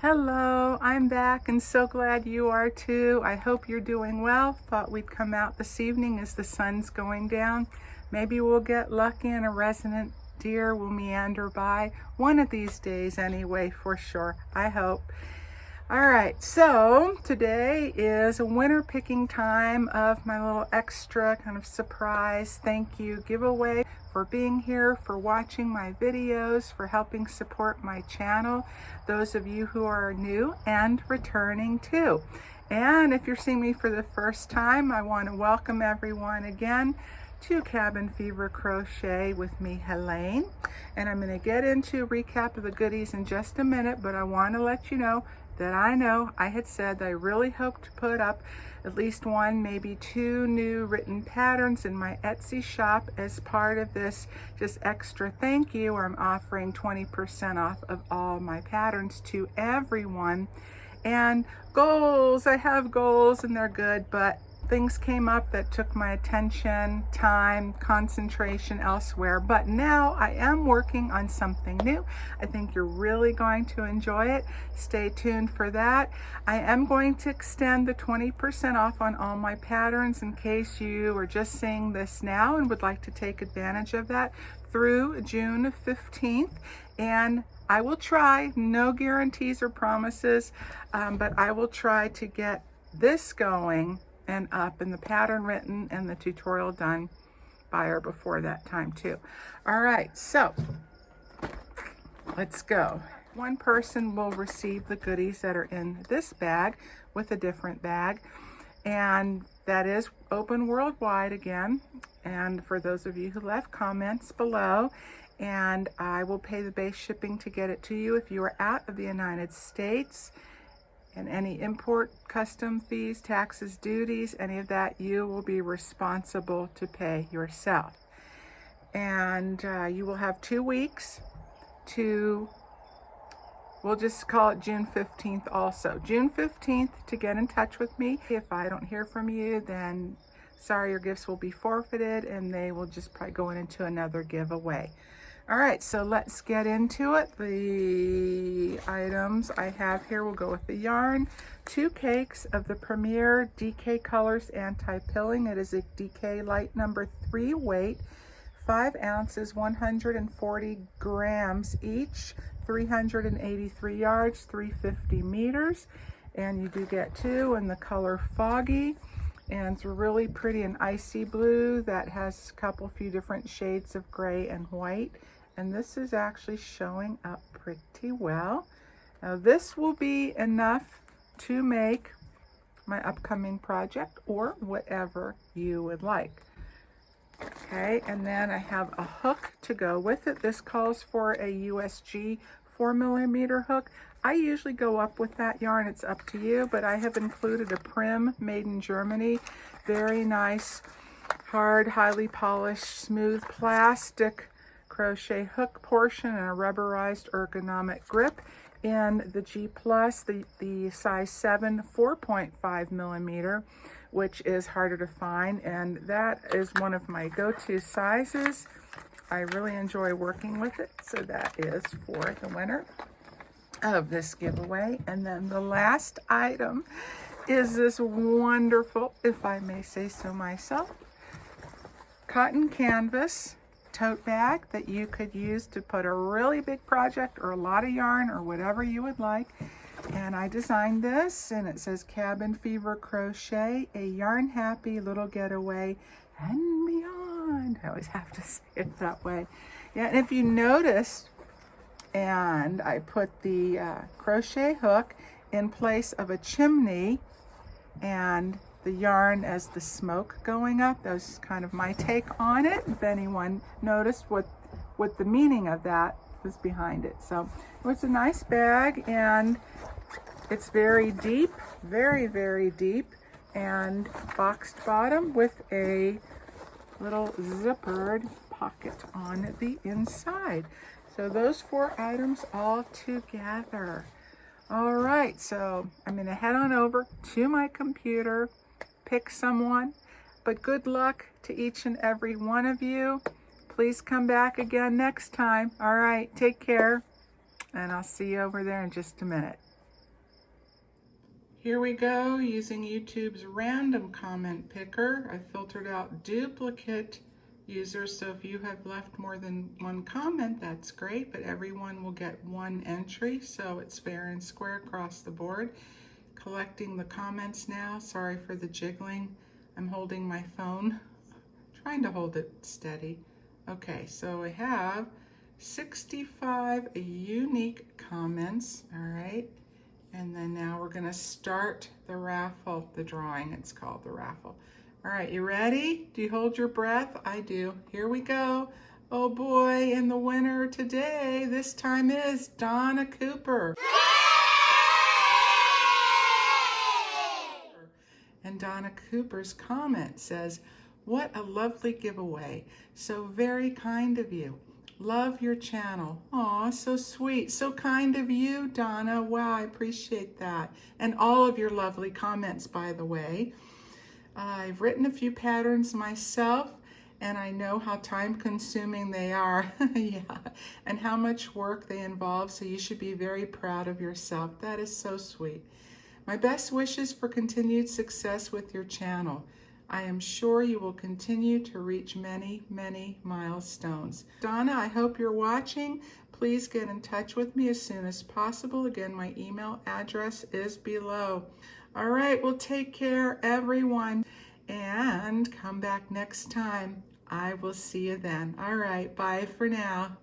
Hello, I'm back and so glad you are too. I hope you're doing well. Thought we'd come out this evening as the sun's going down. Maybe we'll get lucky and a resident deer will meander by one of these days anyway, for sure. I hope. All right, so today is a winter picking time of my little extra kind of surprise thank you giveaway for being here, for watching my videos, for helping support my channel, those of you who are new and returning too. And if you're seeing me for the first time, I want to welcome everyone again to Cabin Fever Crochet with me, Helene. And I'm going to get into a recap of the goodies in just a minute, but I want to let you know that I know I had said that I really hope to put up at least one, maybe two new written patterns in my Etsy shop as part of this just extra thank you, where I'm offering 20% off of all my patterns to everyone. And goals, I have goals and they're good, but things came up that took my attention, time, concentration elsewhere. But now I am working on something new. I think you're really going to enjoy it. Stay tuned for that. I am going to extend the 20% off on all my patterns in case you are just seeing this now and would like to take advantage of that through June 15th. And I will try, no guarantees or promises, but I will try to get this going and up and the pattern written and the tutorial done by or before that time too. All right, so let's go. One person will receive the goodies that are in this bag with a different bag, and that is open worldwide again. And for those of you who left comments below, and I will pay the base shipping to get it to you if you are out of the United States. And any import, custom fees, taxes, duties, any of that, you will be responsible to pay yourself. And you will have 2 weeks to, we'll just call it June 15th also. June 15th to get in touch with me. If I don't hear from you, then sorry, your gifts will be forfeited and they will just probably go into another giveaway. All right, so let's get into it. The items I have here will go with the yarn. 2 cakes of the Premier DK Colors Anti-Pilling. It is a DK Light number 3 weight, 5 ounces, 140 grams each, 383 yards, 350 meters. And you do get 2 in the color Foggy. And it's really pretty and icy blue that has a few different shades of gray and white. And this is actually showing up pretty well. Now this will be enough to make my upcoming project or whatever you would like. Okay, and then I have a hook to go with it. This calls for a USG 4mm hook. I usually go up with that yarn, it's up to you, but I have included a Prim made in Germany. Very nice, hard, highly polished, smooth plastic crochet hook portion and a rubberized ergonomic grip in the G+, the size 7, 4.5mm, which is harder to find, and that is one of my go-to sizes. I really enjoy working with it, so that is for the winner of this giveaway. And then the last item is this wonderful, if I may say so myself, cotton canvas tote bag that you could use to put a really big project or a lot of yarn or whatever you would like. And I designed this, and it says Cabin Fever Crochet, a yarn happy little getaway and beyond. I always have to say it that way. Yeah, and if you noticed, and I put the crochet hook in place of a chimney and the yarn as the smoke going up. That was kind of my take on it, if anyone noticed what the meaning of that was behind it. So it's a nice bag, and it's very deep, very, very deep, and boxed bottom with a little zippered pocket on the inside. So those 4 items all together. All right, so I'm gonna head on over to my computer, pick someone, but good luck to each and every one of you. Please come back again next time. All right, take care, and I'll see you over there in just a minute. Here we go, using YouTube's random comment picker. I filtered out duplicate users, so if you have left more than one comment, that's great, but everyone will get one entry, so it's fair and square across the board. Collecting the comments now. Sorry for the jiggling. I'm holding my phone, trying to hold it steady. Okay, so I have 65 unique comments, all right? And then now we're gonna start the raffle, the drawing, it's called the raffle. All right, you ready? Do you hold your breath? I do. Here we go. Oh boy, and the winner today, this time is Donna Cooper. And Donna Cooper's comment says, "What a lovely giveaway. So very kind of you. Love your channel." Aw, so sweet. So kind of you, Donna. Wow, I appreciate that. And all of your lovely comments, by the way. I've written a few patterns myself, and I know how time-consuming they are. Yeah, and how much work they involve, so you should be very proud of yourself. That is so sweet. My best wishes for continued success with your channel. I am sure you will continue to reach many, many milestones. Donna, I hope you're watching. Please get in touch with me as soon as possible. Again, my email address is below. All right, well, take care, everyone, and come back next time. I will see you then. All right, bye for now.